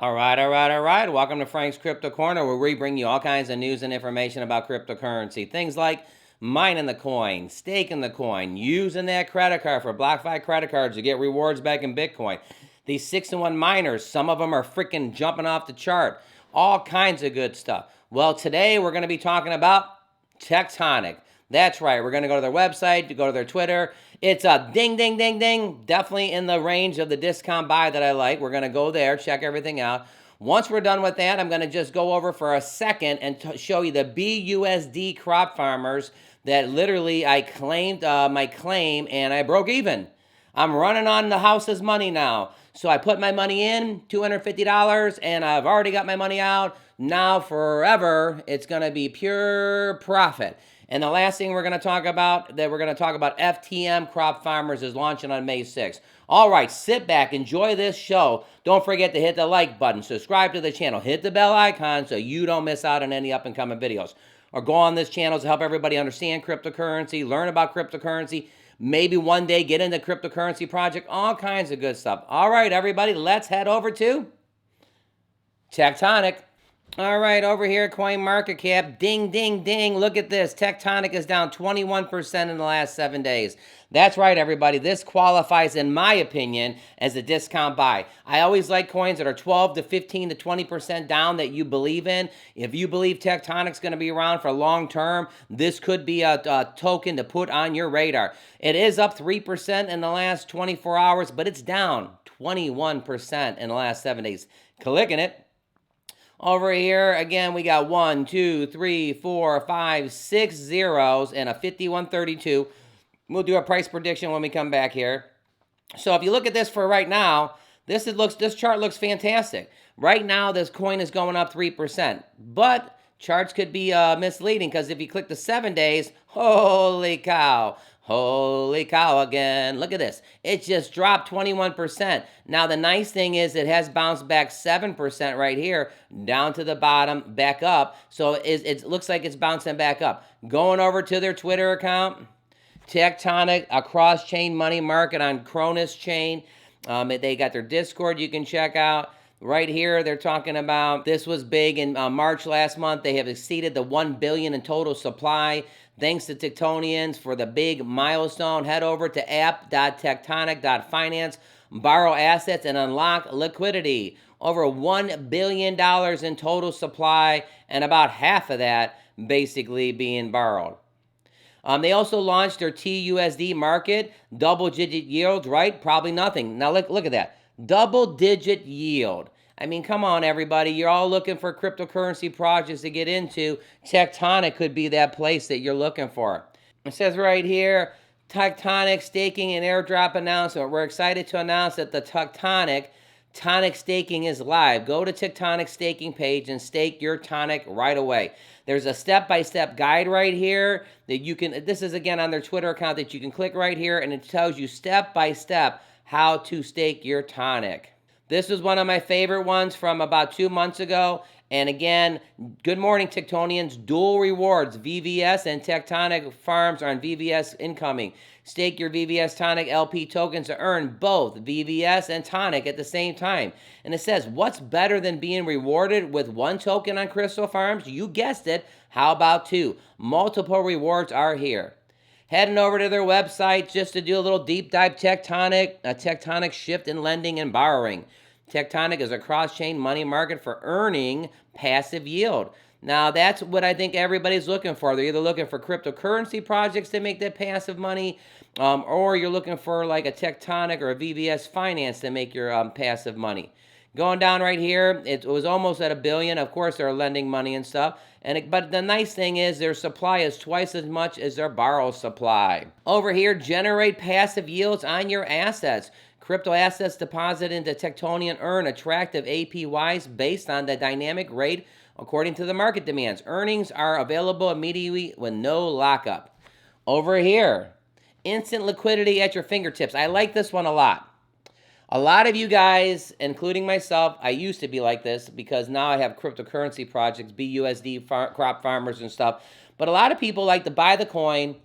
All right, all right, all right. Welcome to Frank's Crypto Corner, where we bring you all kinds of news and information about cryptocurrency. Things like mining the coin, staking the coin, using that credit card for BlockFi credit cards to get rewards back in Bitcoin. These 6-in-1 miners, some of them are freaking jumping off the chart. All kinds of good stuff. Well, today we're going to be talking about Tectonic. That's right. We're going to go to their website, to go to their Twitter. It's a ding, ding, ding, ding. Definitely in the range of the discount buy that I like. We're going to go there, check everything out. Once we're done with that, I'm going to just go over for a second and show you the BUSD crop farmers that literally I claimed my claim and I broke even. I'm running on the house's money now. So I put my money in, $250, and I've already got my money out. Now forever, it's going to be pure profit. And the last thing we're going to talk about, FTM Crop Farmers is launching on May 6th. All right, sit back, enjoy this show. Don't forget to hit the like button, subscribe to the channel, hit the bell icon so you don't miss out on any up and coming videos. Or go on this channel to help everybody understand cryptocurrency, learn about cryptocurrency, maybe one day get into cryptocurrency project, all kinds of good stuff. All right, everybody, let's head over to Tectonic. All right, over here, CoinMarketCap, ding, ding, ding. Look at this. Tectonic is down 21% in the last 7 days. That's right, everybody. This qualifies, in my opinion, as a discount buy. I always like coins that are 12 to 15 to 20% down that you believe in. If you believe Tectonic's going to be around for long term, this could be a token to put on your radar. It is up 3% in the last 24 hours, but it's down 21% in the last 7 days. Clicking it. Over here, again, we got 1, 2, 3, 4, 5, 6 zeros and a 5132. We'll do a price prediction when we come back here. So if you look at this for right now, this chart looks fantastic. Right now, this coin is going up 3%. But charts could be misleading because if you click the 7 days, holy cow. Holy cow again. Look at this. It just dropped 21%. Now, the nice thing is it has bounced back 7% right here, down to the bottom, back up. So it looks like it's bouncing back up. Going over to their Twitter account, Tectonic, a cross-chain money market on Cronus chain. They got their Discord you can check out. Right here, they're talking about this was big in March last month. They have exceeded the 1 billion in total supply. Thanks to Tectonians for the big milestone. Head over to app.tectonic.finance, borrow assets, and unlock liquidity. Over $1 billion in total supply, and about half of that basically being borrowed. They also launched their TUSD market, double-digit yields, right? Probably nothing. Now, look at that. Double-digit yield. I mean, come on, everybody. You're all looking for cryptocurrency projects to get into. Tectonic could be that place that you're looking for. It says right here, Tectonic staking and airdrop announcement. We're excited to announce that the Tectonic staking is live. Go to Tectonic staking page and stake your tonic right away. There's a step-by-step guide right here that you can, this is again on their Twitter account, that you can click right here and it tells you step-by-step how to stake your tonic. This was one of my favorite ones from about 2 months ago. And again, good morning, Tectonians. Dual rewards, VVS and Tectonic farms are on VVS incoming. Stake your VVS Tonic LP tokens to earn both VVS and Tonic at the same time. And it says, what's better than being rewarded with one token on Crystal Farms? You guessed it. How about two? Multiple rewards are here. Heading over to their website just to do a little deep dive. Tectonic, a tectonic shift in lending and borrowing. Tectonic is a cross-chain money market for earning passive yield. Now, that's what I think everybody's looking for. They're either looking for cryptocurrency projects to make that passive money, or you're looking for like a Tectonic or a VVS finance to make your passive money. Going down right here, it was almost at $1 billion. Of course, they're lending money and stuff. But the nice thing is their supply is twice as much as their borrow supply. Over here, generate passive yields on your assets. Crypto assets deposited into Tectonian earn attractive APYs based on the dynamic rate according to the market demands. Earnings are available immediately with no lockup. Over here, instant liquidity at your fingertips. I like this one a lot. A lot of you guys, including myself, I used to be like this because now I have cryptocurrency projects, BUSD, crop farmers and stuff. But a lot of people like to buy the coin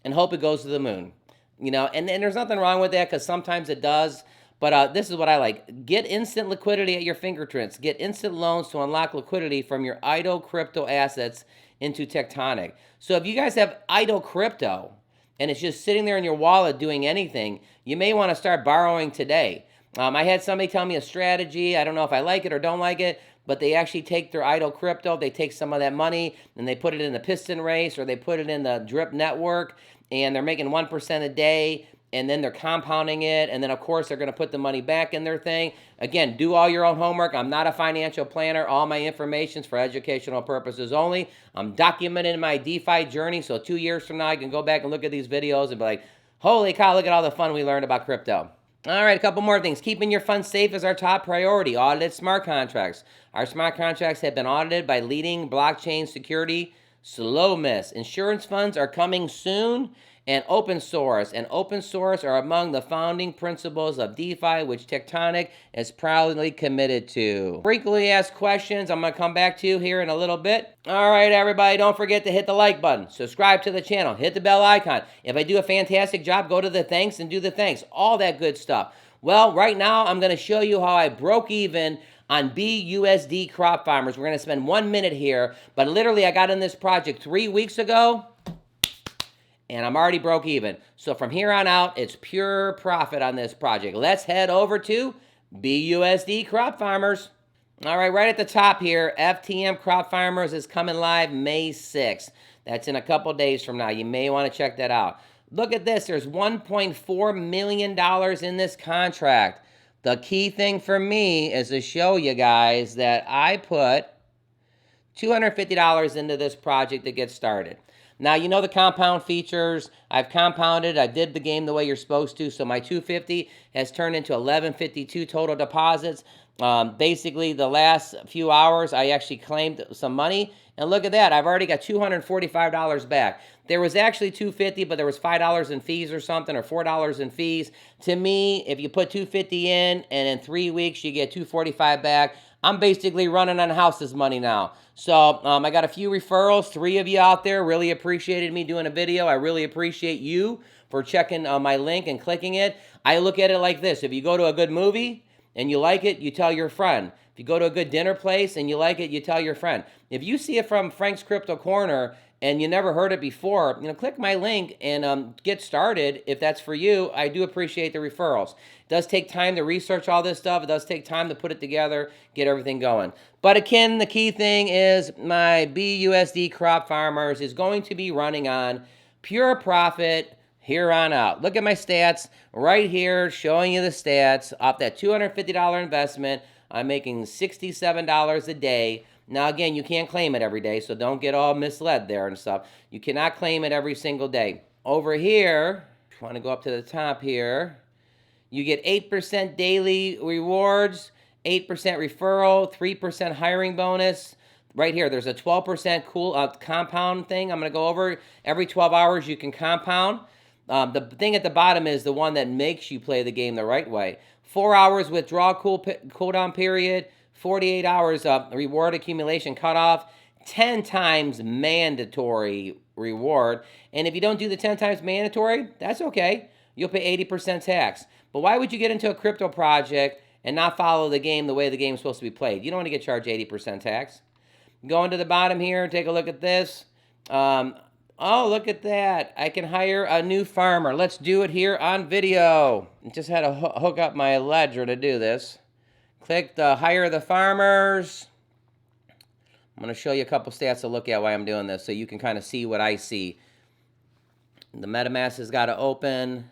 and hope it goes to the moon. You know, and there's nothing wrong with that because sometimes it does. But this is what I like. Get instant liquidity at your fingertips. Get instant loans to unlock liquidity from your idle crypto assets into Tectonic. So if you guys have idle crypto and it's just sitting there in your wallet doing anything, you may want to start borrowing today. I had somebody tell me a strategy. I don't know if I like it or don't like it, but they actually take their idle crypto, they take some of that money and they put it in the piston race or they put it in the drip network, and they're making 1% a day, and then they're compounding it, and then of course they're going to put the money back in their thing. Again, do all your own homework. I'm not a financial planner. All my information's for educational purposes only. I'm documenting my DeFi journey, so 2 years from now I can go back and look at these videos and be like, holy cow, look at all the fun we learned about crypto. All right, a couple more things. Keeping your funds safe is our top priority. Audited smart contracts. Our smart contracts have been audited by leading blockchain security slow miss. Insurance funds are coming soon. And open source. And open source are among the founding principles of DeFi, which Tectonic is proudly committed to. Frequently asked questions I'm going to come back to here in a little bit. All right, everybody, don't forget to hit the like button, subscribe to the channel, hit the bell icon. If I do a fantastic job, go to the thanks and do the thanks. All that good stuff. Well, right now, I'm going to show you how I broke even on BUSD Crop Farmers. We're going to spend 1 minute here, but literally I got in this project 3 weeks ago, and I'm already broke even. So from here on out, it's pure profit on this project. Let's head over to BUSD Crop Farmers. All right, right at the top here, FTM Crop Farmers is coming live May 6th. That's in a couple days from now. You may want to check that out. Look at this. There's $1.4 million in this contract. The key thing for me is to show you guys that I put $250 into this project to get started. Now, you know the compound features. I've compounded. I did the game the way you're supposed to. So my $250 has turned into $1152 total deposits. Basically, the last few hours, I actually claimed some money. And look at that. I've already got $245 back. There was actually $250, but there was $5 in fees or something, or $4 in fees. To me, if you put $250 in, and in 3 weeks you get $245 back, I'm basically running on house's money now. So I got a few referrals. 3 of you out there really appreciated me doing a video. I really appreciate you for checking my link and clicking it. I look at it like this. If you go to a good movie and you like it, you tell your friend. If you go to a good dinner place and you like it, you tell your friend. If you see it from Frank's Crypto Corner and you never heard it before, click my link and get started if that's for you. I do appreciate the referrals. It does take time to research all this stuff. It does take time to put it together, get everything going. But again, the key thing is my BUSD Crop Farmers is going to be running on pure profit here on out. Look at my stats right here, showing you the stats. Off that $250 investment, I'm making $67 a day. Now, again, you can't claim it every day, so don't get all misled there and stuff. You cannot claim it every single day. Over here, if you want to go up to the top here, you get 8% daily rewards, 8% referral, 3% hiring bonus. Right here, there's a 12% cool compound thing. I'm going to go over. Every 12 hours, you can compound. The thing at the bottom is the one that makes you play the game the right way. 4 hours withdrawal cooldown period, 48 hours of reward accumulation cutoff, 10 times mandatory reward. And if you don't do the 10 times mandatory, that's okay. You'll pay 80% tax. But why would you get into a crypto project and not follow the game the way the game is supposed to be played? You don't want to get charged 80% tax. Going to the bottom here, take a look at this. Oh, look at that. I can hire a new farmer. Let's do it here on video. Just had to hook up my ledger to do this. Click the hire the farmers. I'm going to show you a couple stats to look at while I'm doing this so you can kind of see what I see. The MetaMask has got to open.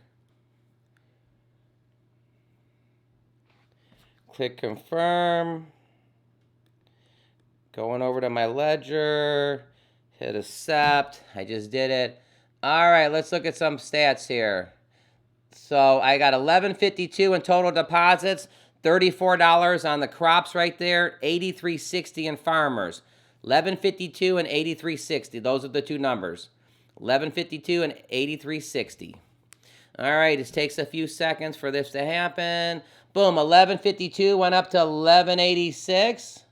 Click confirm. Going over to my ledger. Hit accept. I just did it. All right, let's look at some stats here. So I got $1152 in total deposits, $34 on the crops right there, $83.60 in farmers. $1152 and $83.60. Those are the two numbers. $1152 and $83.60. All right, it takes a few seconds for this to happen. Boom, $1152 went up to $1186.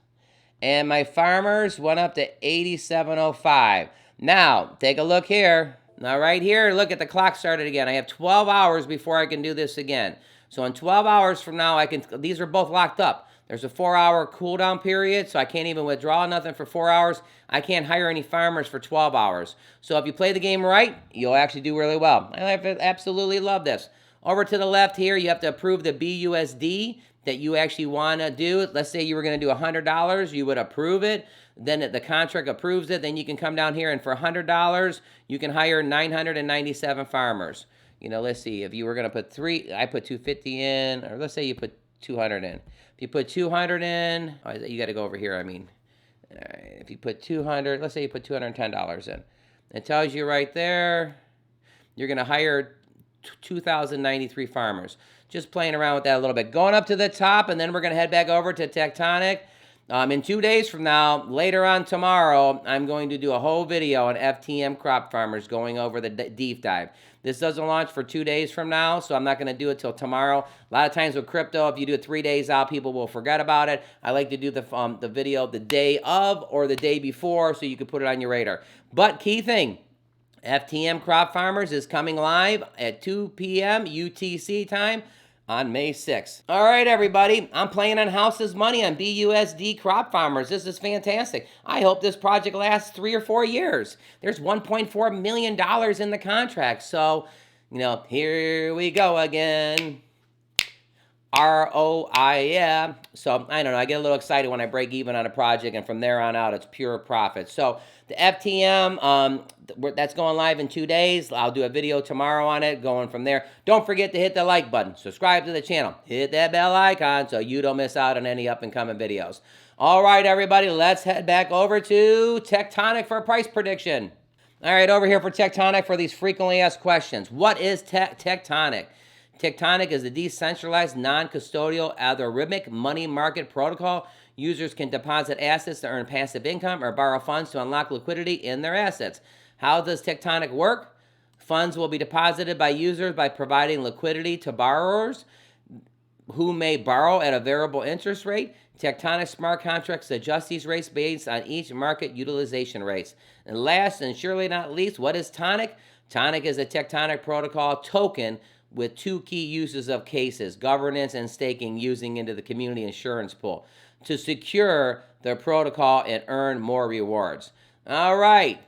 And my farmers went up to $87.05. Now, take a look here. Now, right here, look at the clock started again. I have 12 hours before I can do this again. So in 12 hours from now, these are both locked up. There's a 4-hour cooldown period, so I can't even withdraw nothing for 4 hours. I can't hire any farmers for 12 hours. So if you play the game right, you'll actually do really well. I absolutely love this. Over to the left here, you have to approve the BUSD that you actually want to do. Let's say you were going to do $100, you would approve it. Then the contract approves it. Then you can come down here, and for $100, you can hire 997 farmers. You know, let's see, if you were going to put I put 250 in, or let's say you put 200 in. If you put 200 in, oh, you got to go over here, I mean. All right, if you put 200, let's say you put $210 in. It tells you right there, you're going to hire 2,093 farmers. Just playing around with that a little bit. Going up to the top, and then we're going to head back over to Tectonic. In 2 days from now, later on tomorrow, I'm going to do a whole video on FTM crop farmers going over the deep dive. This doesn't launch for 2 days from now, so I'm not going to do it till tomorrow. A lot of times with crypto, if you do it 3 days out, people will forget about it. I like to do the video the day of or the day before so you can put it on your radar. But key thing, FTM Crop Farmers is coming live at 2 p.m. UTC time on May 6th. All right, everybody. I'm playing on house's money on BUSD Crop Farmers. This is fantastic. I hope this project lasts 3 or 4 years. There's $1.4 million in the contract. So, you know, here we go again. ROI, yeah. So, I don't know. I get a little excited when I break even on a project, and from there on out, it's pure profit. So, the FTM, that's going live in 2 days. I'll do a video tomorrow on it, going from there. Don't forget to hit the like button. Subscribe to the channel. Hit that bell icon so you don't miss out on any up-and-coming videos. All right, everybody, let's head back over to Tectonic for a price prediction. All right, over here for Tectonic for these frequently asked questions. What is Tectonic? Tectonic is a decentralized, non-custodial, algorithmic money market protocol. Users can deposit assets to earn passive income or borrow funds to unlock liquidity in their assets. How does Tectonic work? Funds will be deposited by users by providing liquidity to borrowers who may borrow at a variable interest rate. Tectonic smart contracts adjust these rates based on each market utilization rates. And last and surely not least, what is Tonic? Tonic is a Tectonic protocol token with 2 key uses of cases, governance and staking, using into the community insurance pool to secure the protocol and earn more rewards. All right,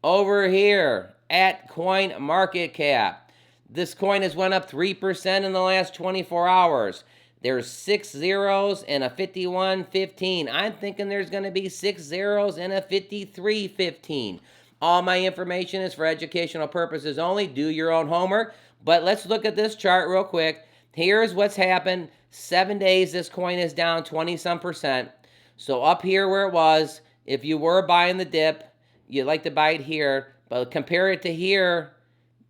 over here at Coin Market Cap, this coin has went up 3% in the last 24 hours. There's 6 zeros and a 51.15. I'm thinking there's going to be 6 zeros and a 53.15. All my information is for educational purposes only. Do your own homework. But let's look at this chart real quick. Here's what's happened. 7 days, this coin is down 20-some%. So up here where it was, if you were buying the dip, you'd like to buy it here. But compare it to here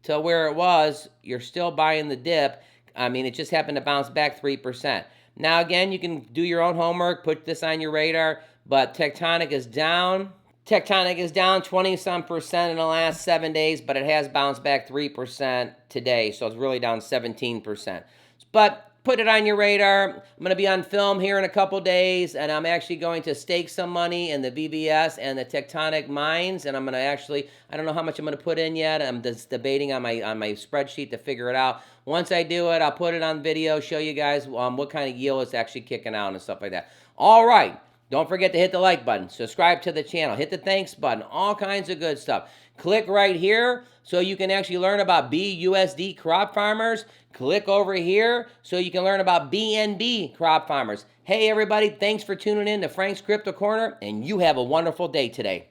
to where it was, you're still buying the dip. I mean, it just happened to bounce back 3%. Now, again, you can do your own homework, put this on your radar. But Tectonic is down. Tectonic is down 20-some% in the last 7 days, but it has bounced back 3% today, so it's really down 17%. But put it on your radar. I'm going to be on film here in a couple days, and I'm actually going to stake some money in the VBS and the Tectonic mines, and I'm going to actually, I don't know how much I'm going to put in yet. I'm just debating on my spreadsheet to figure it out. Once I do it, I'll put it on video, show you guys what kind of yield it's actually kicking out and stuff like that. All right. Don't forget to hit the like button, subscribe to the channel, hit the thanks button, all kinds of good stuff. Click right here so you can actually learn about BUSD crop farmers. Click over here so you can learn about BNB crop farmers. Hey everybody, thanks for tuning in to Frank's Crypto Corner, and you have a wonderful day today.